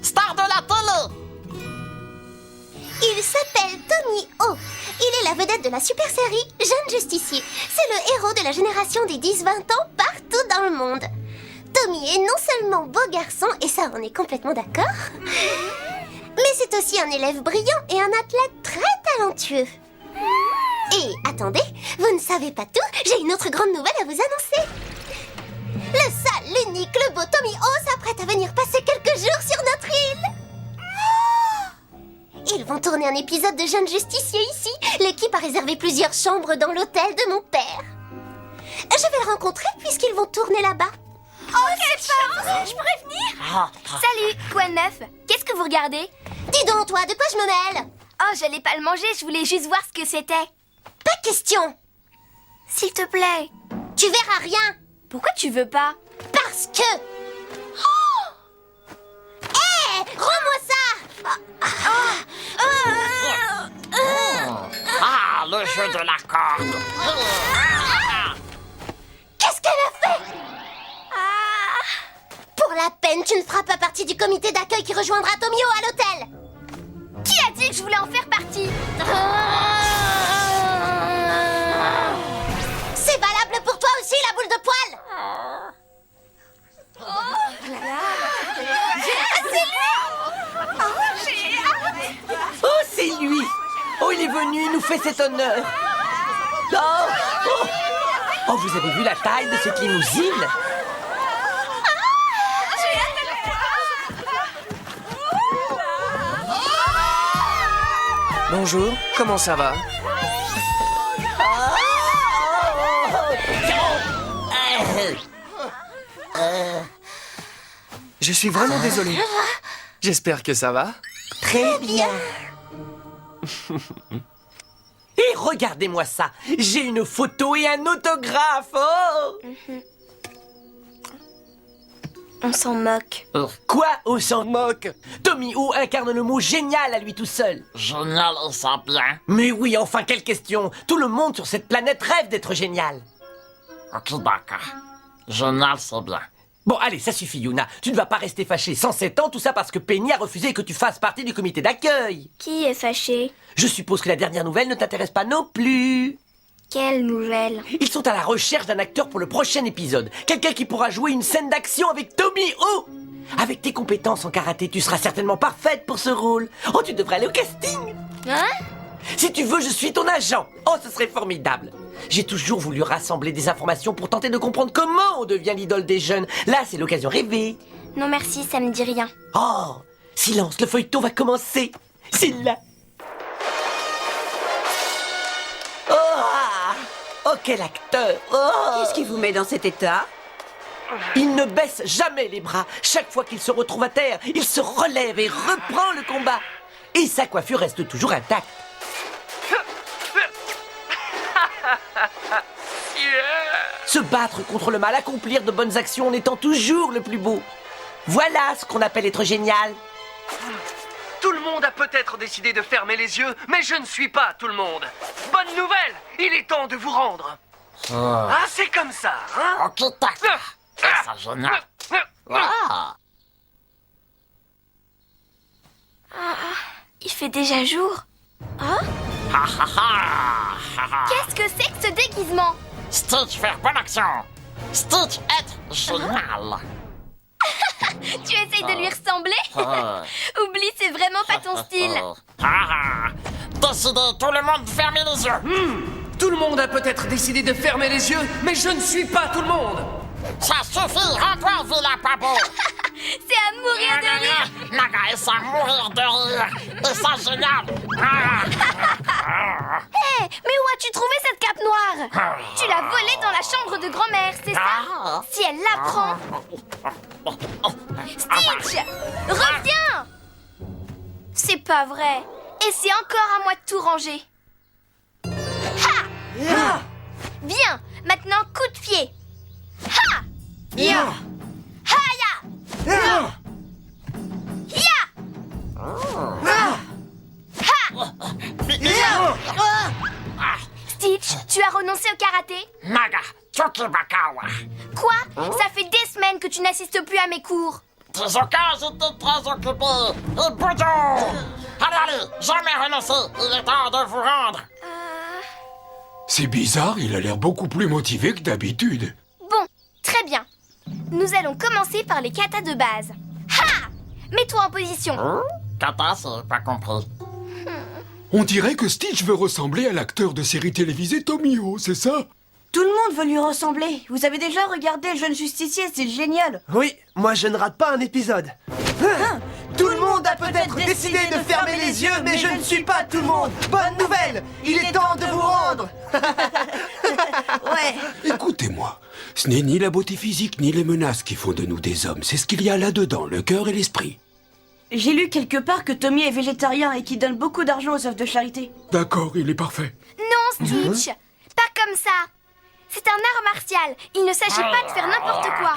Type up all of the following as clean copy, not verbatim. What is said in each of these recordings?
star de la télé. Il s'appelle Tommy O. Il est la vedette de la super série Jeune Justicier. C'est le héros de la génération des 10-20 ans partout dans le monde. Tommy est non seulement beau garçon, et ça on est complètement d'accord, mais c'est aussi un élève brillant et un athlète très talentueux. Et attendez, vous ne savez pas tout, j'ai une autre grande nouvelle à vous annoncer. Le seul, l'unique, le beau Tommy O s'apprête à venir passer quelques jours sur notre île. Ils vont tourner un épisode de Jeune Justicier ici. L'équipe a réservé plusieurs chambres dans l'hôtel de mon père. Je vais le rencontrer puisqu'ils vont tourner là-bas. Oh, quelle chance! Je pourrais venir? Salut, quoi de neuf? Qu'est-ce que vous regardez? Dis donc, toi, de quoi je me mêle? Oh, j'allais pas le manger, je voulais juste voir ce que c'était. Pas de question. S'il te plaît. Tu verras rien. Pourquoi tu veux pas? Parce que... Hé, rends-moi ça. Ah, le jeu de la corde. Qu'est-ce qu'elle a fait? Pour la peine, tu ne feras pas partie du comité d'accueil qui rejoindra Tomio à l'hôtel. Qui a dit que je voulais en faire partie? C'est valable pour toi aussi, la boule de poil. Oh, c'est lui! Oh, il est venu, il nous fait cet honneur! Oh, oh. Oh, vous avez vu la taille de cette limousine? Bonjour, comment ça va? Je suis vraiment désolé. J'espère que ça va. Très bien. Et regardez-moi ça! J'ai une photo et un autographe! Oh! On s'en moque. Quoi? On s'en moque? Tommy O incarne le mot génial à lui tout seul. Génial et ça bien. Mais oui, enfin, quelle question! Tout le monde sur cette planète rêve d'être génial. Ok, d'accord. Génial, c'est bien. Bon, allez, ça suffit, Yuna. Tu ne vas pas rester fâchée 107 ans, tout ça parce que Penny a refusé que tu fasses partie du comité d'accueil. Qui est fâché? Je suppose que la dernière nouvelle ne t'intéresse pas non plus. Quelle nouvelle? Ils sont à la recherche d'un acteur pour le prochain épisode. Quelqu'un qui pourra jouer une scène d'action avec Tommy O. Avec tes compétences en karaté, tu seras certainement parfaite pour ce rôle. Oh, tu devrais aller au casting. Hein? Si tu veux, je suis ton agent. Oh, ce serait formidable. J'ai toujours voulu rassembler des informations pour tenter de comprendre comment on devient l'idole des jeunes. Là, c'est l'occasion rêvée. Non merci, ça me dit rien. Oh, silence, le feuilleton va commencer. C'est là. Oh, ah. Oh, quel acteur. Oh. Qu'est-ce qui vous met dans cet état? Il ne baisse jamais les bras. Chaque fois qu'il se retrouve à terre, il se relève et reprend le combat. Et sa coiffure reste toujours intacte. Se battre contre le mal, accomplir de bonnes actions en étant toujours le plus beau. Voilà ce qu'on appelle être génial. Tout le monde a peut-être décidé de fermer les yeux, mais je ne suis pas tout le monde. Bonne nouvelle! Il est temps de vous rendre. Ah, c'est comme ça, hein? Ok, d'accord. C'est ça, génial. Ah. Il fait déjà jour. Ha ha ha ha ha. Qu'est-ce que c'est que ce déguisement? Stitch faire bonne action. Stitch être génial. Tu essayes de lui ressembler? Ah. Oublie, c'est vraiment pas ton style. Ah. Décidez, tout le monde, fermez les yeux. Tout le monde a peut-être décidé de fermer les yeux, mais je ne suis pas tout le monde. Ça suffit, rends-toi, vilain pas beau. C'est à mourir de rire. Naga, et ça mourir de rire. Et ça, génial. Hé, mais où as-tu trouvé cette cape noire? Tu l'as volée dans la chambre de grand-mère, c'est ça? Si elle l'apprend... Stitch! Reviens! C'est pas vrai. Et c'est encore à moi de tout ranger. Ha! Bien, maintenant coup de pied. Ha! Ya! Haya! Ya! Stitch, tu as renoncé au karaté? Naga, Tsukibakawa. Quoi? Ça fait des semaines que tu n'assistes plus à mes cours. Chizuka, j'étais très occupé. Et Boudou! Allez, jamais renoncer. Il est temps de vous rendre. C'est bizarre, il a l'air beaucoup plus motivé que d'habitude. Bon, très bien. Nous allons commencer par les katas de base. Ha! Mets-toi en position. Kata, c'est pas compris. On dirait que Stitch veut ressembler à l'acteur de série télévisée Tomio, c'est ça? Tout le monde veut lui ressembler. Vous avez déjà regardé Le Jeune Justicier, c'est génial. Oui, moi je ne rate pas un épisode. Tout le monde a peut-être décidé de fermer les yeux, mais je ne suis pas tout le monde. Bonne nouvelle, il est temps de vous rendre. Ouais. Écoutez-moi, ce n'est ni la beauté physique ni les menaces qui font de nous des hommes, c'est ce qu'il y a là-dedans, le cœur et l'esprit. J'ai lu quelque part que Tommy est végétarien et qu'il donne beaucoup d'argent aux œuvres de charité. D'accord, il est parfait. Non, Stitch. Pas comme ça. C'est un art martial. Il ne s'agit pas de faire n'importe quoi.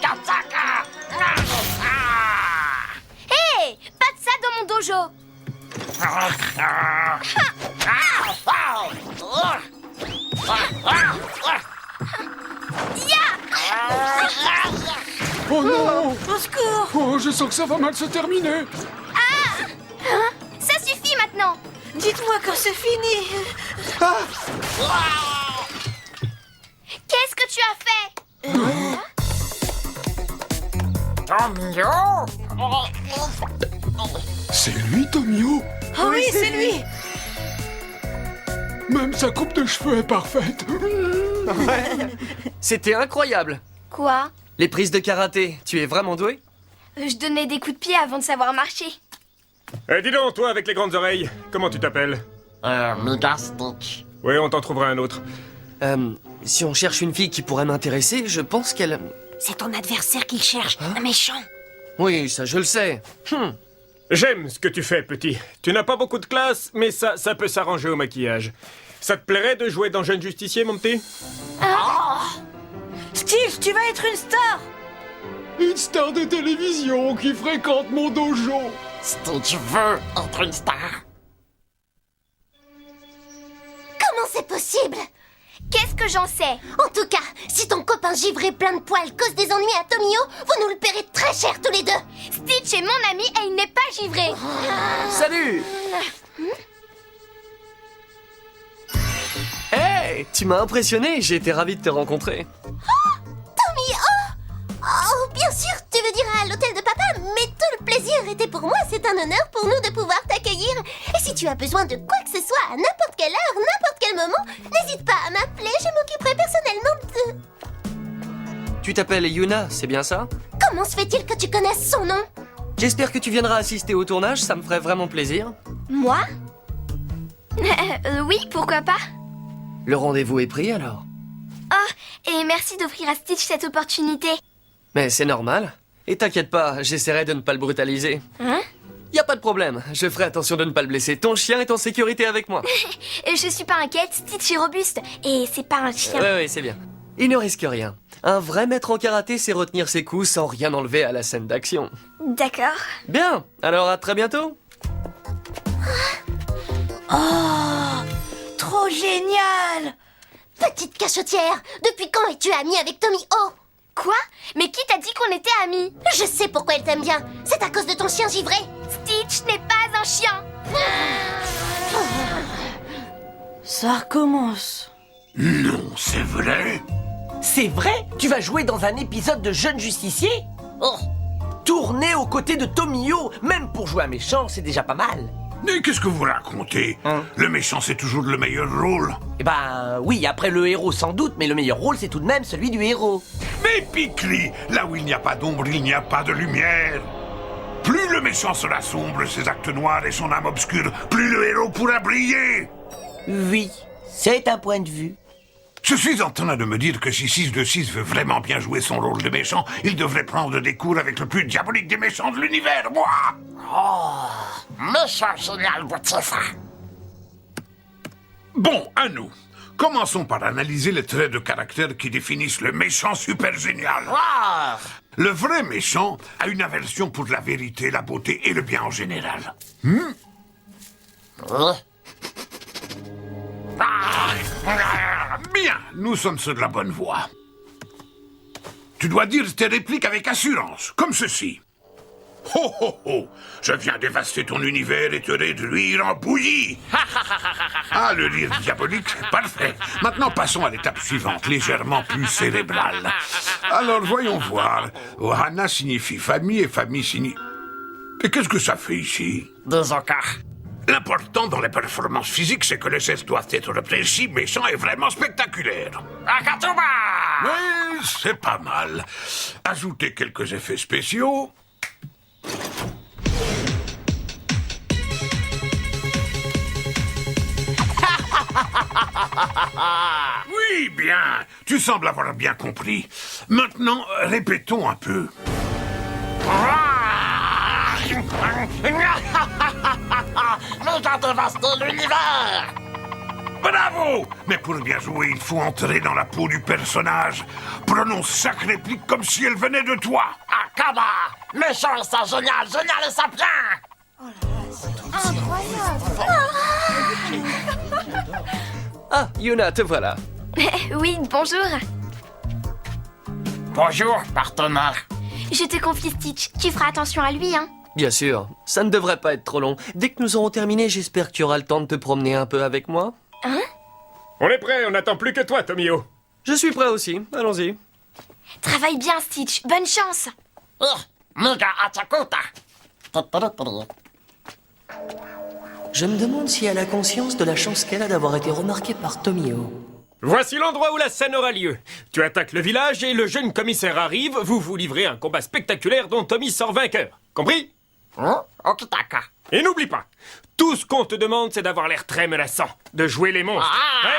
Kataka! Hé! Pas de ça dans mon dojo. Oh non! Au secours! Oh, je sens que ça va mal se terminer. Ça suffit maintenant. Dites-moi quand c'est fini. Qu'est-ce que tu as fait? Tomio? C'est lui, Tomio? Oh oui, c'est lui. Même sa coupe de cheveux est parfaite. C'était incroyable. Quoi? Les prises de karaté, tu es vraiment doué? Je donnais des coups de pied avant de savoir marcher. Dis donc, toi avec les grandes oreilles, comment tu t'appelles? Mega Stitch. Oui, on t'en trouvera un autre. Si on cherche une fille qui pourrait m'intéresser, je pense qu'elle... C'est ton adversaire qu'il cherche, un méchant. Oui, ça je le sais. J'aime ce que tu fais, petit. Tu n'as pas beaucoup de classe, mais ça peut s'arranger au maquillage. Ça te plairait de jouer dans Jeune Justicier, mon petit? Steve, tu vas être une star. Une star de télévision qui fréquente mon dojo. Stitch veut être une star. Comment c'est possible? Qu'est-ce que j'en sais? En tout cas, si ton copain givré plein de poils cause des ennuis à Tomio, vous nous le paierez très cher tous les deux. Stitch est mon ami et il n'est pas givré. Salut! Hey, tu m'as impressionné, j'ai été ravi de te rencontrer. Tommy, oh, bien sûr, tu veux dire à l'hôtel de papa, mais tout le plaisir était pour moi. C'est un honneur pour nous de pouvoir t'accueillir. Et si tu as besoin de quoi que ce soit à n'importe quelle heure, n'importe quel moment, n'hésite pas à m'appeler, je m'occuperai personnellement de... Tu t'appelles Yuna, c'est bien ça? Comment se fait-il que tu connaisses son nom? J'espère que tu viendras assister au tournage, ça me ferait vraiment plaisir. Moi? Oui, pourquoi pas? Le rendez-vous est pris alors? Oh, et merci d'offrir à Stitch cette opportunité. Mais c'est normal. Et t'inquiète pas, j'essaierai de ne pas le brutaliser. Hein? Y a pas de problème, je ferai attention de ne pas le blesser. Ton chien est en sécurité avec moi. Je suis pas inquiète, Stitch est robuste. Et c'est pas un chien. Oui, c'est bien. Il ne risque rien. Un vrai maître en karaté sait retenir ses coups sans rien enlever à la scène d'action. D'accord. Bien, alors à très bientôt. Trop génial. Petite cachotière, depuis quand es-tu amie avec Tommy O? Quoi? Mais qui t'a dit qu'on était amis? Je sais pourquoi elle t'aime bien. C'est à cause de ton chien givré. Stitch n'est pas un chien. Ça recommence. Non, c'est vrai? C'est vrai? Tu vas jouer dans un épisode de Jeune Justicier? Oh, tourner aux côtés de Tomio, même pour jouer un méchant, c'est déjà pas mal. Mais qu'est-ce que vous racontez? Le méchant, c'est toujours le meilleur rôle. Eh ben oui, après le héros sans doute, mais le meilleur rôle c'est tout de même celui du héros. Mais Picli, là où il n'y a pas d'ombre, il n'y a pas de lumière. Plus le méchant sera sombre, ses actes noirs et son âme obscure, plus le héros pourra briller. Oui, c'est un point de vue. Je suis en train de me dire que si 6 de 6 veut vraiment bien jouer son rôle de méchant, il devrait prendre des cours avec le plus diabolique des méchants de l'univers, moi. Méchant génial, Boutifa. Bon, à nous. Commençons par analyser les traits de caractère qui définissent le méchant super génial. Wow. Le vrai méchant a une aversion pour la vérité, la beauté et le bien en général. Oui. Bien, nous sommes sur la bonne voie. Tu dois dire tes répliques avec assurance, comme ceci. Ho ho ho! Je viens dévaster ton univers et te réduire en bouillie! Ah, le rire diabolique, parfait. Maintenant, passons à l'étape suivante, légèrement plus cérébrale. Alors, voyons voir. Ohana signifie famille et famille signifie... Et qu'est-ce que ça fait ici? Des okas. L'important dans les performances physiques, c'est que les gestes doivent être précis, méchants et vraiment spectaculaires. Akatuba! Oui, c'est pas mal. Ajoutez quelques effets spéciaux. Oui, bien. Tu sembles avoir bien compris. Maintenant, répétons un peu. Nous a dévasté l'univers! Bravo! Mais pour bien jouer, il faut entrer dans la peau du personnage. Prononce chaque réplique comme si elle venait de toi. Akaba! Méchant et ça, génial, génial et ça bien! Ah, Yuna, te voilà. Oui, bonjour. Bonjour, partenaire. Je te confie Stitch. Tu feras attention à lui, hein. Bien sûr, ça ne devrait pas être trop long. Dès que nous aurons terminé, j'espère que tu auras le temps de te promener un peu avec moi. On est prêt, on n'attend plus que toi, Tomio. Je suis prêt aussi, allons-y. Travaille bien, Stitch. Bonne chance. Mega Achakuta. Je me demande si elle a conscience de la chance qu'elle a d'avoir été remarquée par Tomio. Voici l'endroit où la scène aura lieu. Tu attaques le village et le jeune commissaire arrive, vous vous livrez un combat spectaculaire dont Tommy sort vainqueur. Compris? Okitaka. Et n'oublie pas, tout ce qu'on te demande, c'est d'avoir l'air très menaçant, de jouer les monstres. Ouais.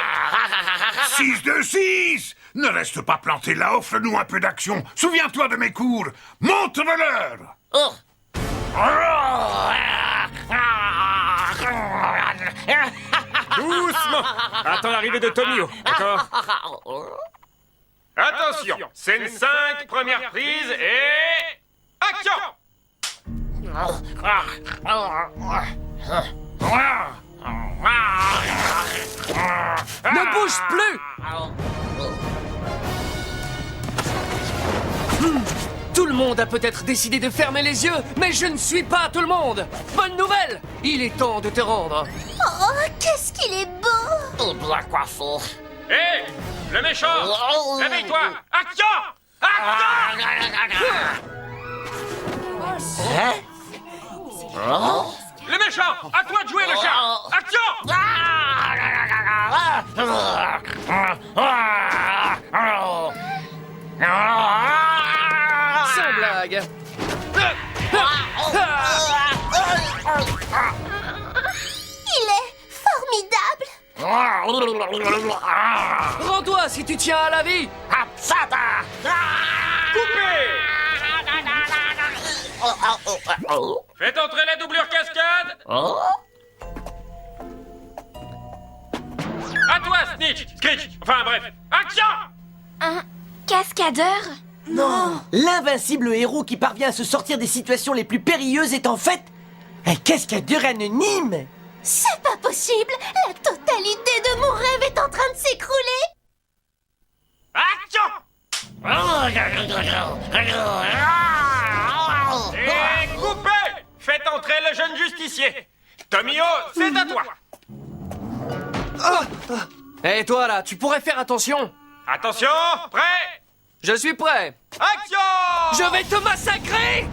6 de 6! Ne reste pas planté là, offre-nous un peu d'action. Souviens-toi de mes cours. Montre-leur! Doucement. Attends l'arrivée de Tomio, d'accord? Attention, scène 5, première prise et... Action! Ne bouge plus! Tout le monde a peut-être décidé de fermer les yeux, mais je ne suis pas tout le monde! Bonne nouvelle! Il est temps de te rendre! Oh, qu'est-ce qu'il est beau! Et bien coiffé. Hé! Le méchant! Réveille-toi! Action! Action! Le méchant! À toi de jouer le chat! Action! Sans blague! Il est formidable! Rends-toi si tu tiens à la vie! Faites entrer la doublure cascade! À toi, Snitch! Screech! Enfin bref, action! Un cascadeur? Non! L'invincible héros qui parvient à se sortir des situations les plus périlleuses est en fait un cascadeur anonyme! C'est pas possible! La totalité de mon rêve est en train de s'écrouler! Action! Et coupez! Faites entrer le jeune justicier! Tomio, c'est à toi! Hé toi là, tu pourrais faire attention! Attention, prêt? Je suis prêt! Action! Je vais te massacrer!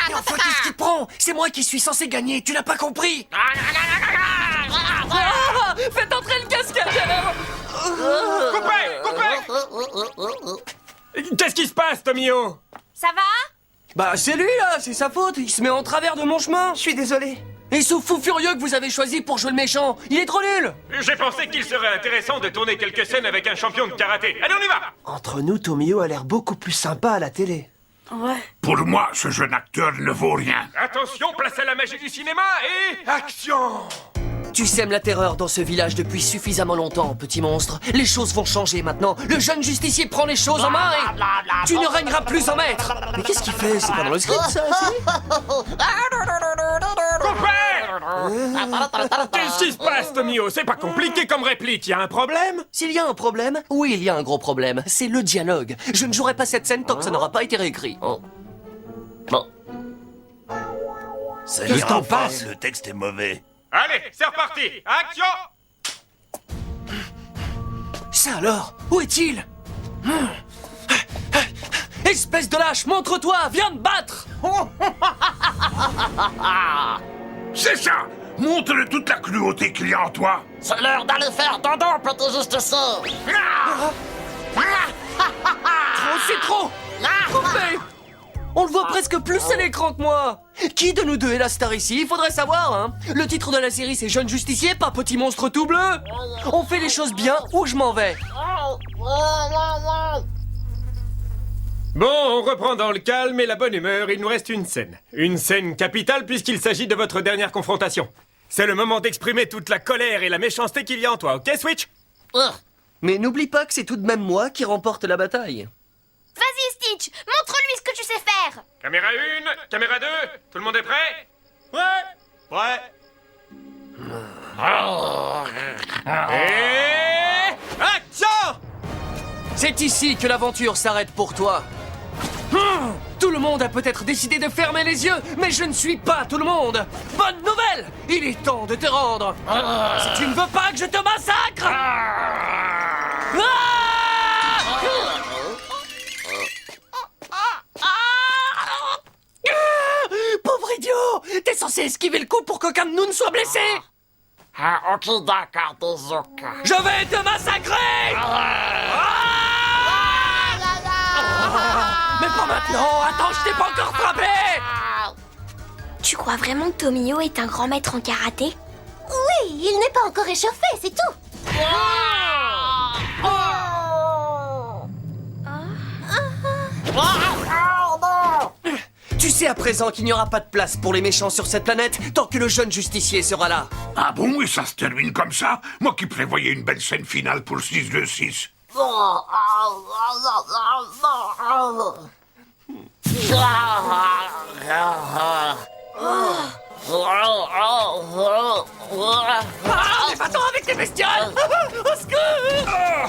Mais enfin, qu'est-ce qui te prend? C'est moi qui suis censé gagner, tu n'as pas compris? Faites entrer le cascadeur! Coupez! Qu'est-ce qui se passe, Tomio? Ça va? Bah c'est lui là, c'est sa faute, il se met en travers de mon chemin. Je suis désolé. Et ce fou furieux que vous avez choisi pour jouer le méchant, il est trop nul! J'ai pensé qu'il serait intéressant de tourner quelques scènes avec un champion de karaté. Allez, on y va! Entre nous, Tomio a l'air beaucoup plus sympa à la télé. Ouais. Pour moi, ce jeune acteur ne vaut rien. Attention, place à la magie du cinéma et... Action! Tu sèmes la terreur dans ce village depuis suffisamment longtemps, petit monstre. Les choses vont changer maintenant. Le jeune justicier prend les choses en main et... Tu ne régneras plus en maître! Mais qu'est-ce qu'il fait? C'est pas dans le script, ça? Coupez! Qu'est-ce qui se passe, Tomio? C'est pas compliqué comme réplique, y a un problème? S'il y a un problème, oui, il y a un gros problème. C'est le dialogue. Je ne jouerai pas cette scène tant que ça n'aura pas été réécrit. Ça Le ira, temps enfin, passe. le texte est mauvais. Allez, c'est reparti! Action! Ça alors? Où est-il? Espèce de lâche, montre-toi! Viens te battre! C'est ça! Montre toute la cruauté qu'il y a en toi! C'est l'heure d'aller faire dodo, petit justicier. Oh, c'est trop! Coupé! On le voit presque plus à l'écran que moi! Qui de nous deux est la star ici? Il faudrait savoir, hein! Le titre de la série, c'est Jeune Justicier, pas Petit Monstre tout bleu! On fait les choses bien ou je m'en vais! Bon, on reprend dans le calme et la bonne humeur, il nous reste une scène. Une scène capitale puisqu'il s'agit de votre dernière confrontation. C'est le moment d'exprimer toute la colère et la méchanceté qu'il y a en toi, ok, Switch? Mais n'oublie pas que c'est tout de même moi qui remporte la bataille. Vas-y, Stitch, montre-lui ce que tu sais faire. Caméra 1, caméra 2, tout le monde est prêt? Ouais. Et... action! C'est ici que l'aventure s'arrête pour toi. Tout le monde a peut-être décidé de fermer les yeux, mais je ne suis pas tout le monde. Bonne nouvelle! Il est temps de te rendre. Si tu ne veux pas que je te massacre... Ah! Pauvre idiot! T'es censé esquiver le coup pour qu'aucun de nous ne soit blessé! Ah, ok, d'accord, Tezuka. Je vais te massacrer! Mais pas maintenant! Attends, je t'ai pas encore frappé! Tu crois vraiment que Tomio est un grand maître en karaté? Oui, il n'est pas encore échauffé, c'est tout. Tu sais à présent qu'il n'y aura pas de place pour les méchants sur cette planète tant que le jeune justicier sera là. Ah bon, et ça se termine comme ça? Moi qui prévoyais une belle scène finale pour 6-2-6. Ah, mais va-t'en avec tes bestioles! Au secours!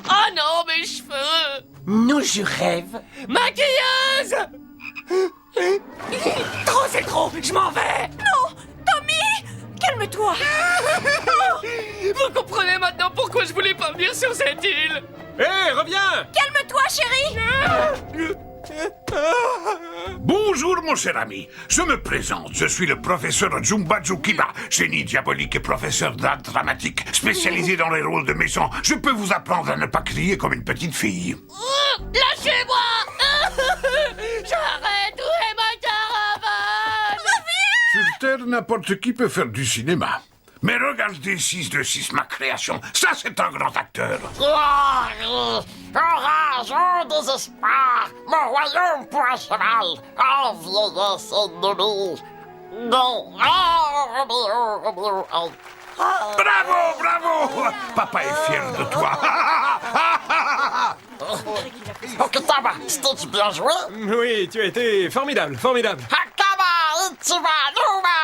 Ah non, mes cheveux! Nous, je rêve. Maquilleuse! Trop, c'est trop! Je m'en vais! Non, Tommy, calme-toi. Vous comprenez maintenant pourquoi je voulais pas venir sur cette île? Hé, reviens! Calme-toi, chérie. Bonjour, mon cher ami. Je me présente. Je suis le professeur Jumba Jukiba, génie diabolique et professeur d'art dramatique, spécialisé dans les rôles de méchants. Je peux vous apprendre à ne pas crier comme une petite fille. Lâchez-moi! J'arrête! Où est ma caravane? Sur Terre, n'importe qui peut faire du cinéma. Mais regardez 6-2-6, ma création. Ça, c'est un grand acteur. Orage, au désespoir, mon royaume pour un cheval, en vieillesse ennemie. Non. Bravo, bravo! Papa est fier de toi. Ok, ça va, Stitch, bien joué. Oui, tu as été formidable, formidable. Hakama, Ichiba, Numa.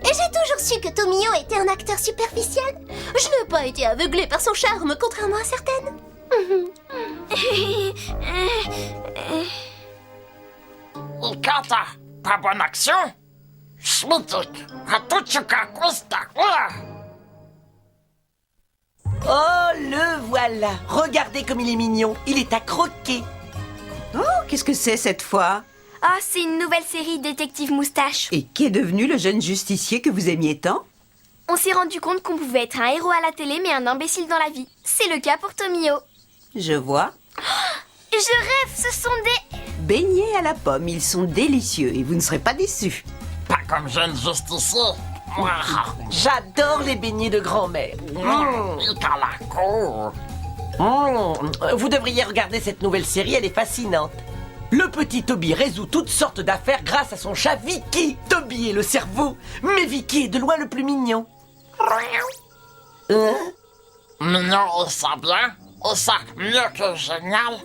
Et j'ai toujours su que Tomio était un acteur superficiel. Je n'ai pas été aveuglée par son charme, contrairement à certaines. Ikata, pas bonne action? Schmitik, Hatsuka Questa. Oh, le voilà. Regardez comme il est mignon. Il est à croquer. Oh, qu'est-ce que c'est cette fois? Ah, c'est une nouvelle série Détective Moustache. Et qui est devenu le jeune justicier que vous aimiez tant? On s'est rendu compte qu'on pouvait être un héros à la télé mais un imbécile dans la vie. C'est le cas pour Tomio. Je vois. Je rêve, ce sont des... Beignets à la pomme, ils sont délicieux et vous ne serez pas déçus. Pas comme jeune justicier. J'adore les beignets de grand-mère. Ikalako. Vous devriez regarder cette nouvelle série, elle est fascinante. Le petit Toby résout toutes sortes d'affaires grâce à son chat Vicky. Toby est le cerveau, mais Vicky est de loin le plus mignon. Mignon et ça bien? Et ça mieux que génial?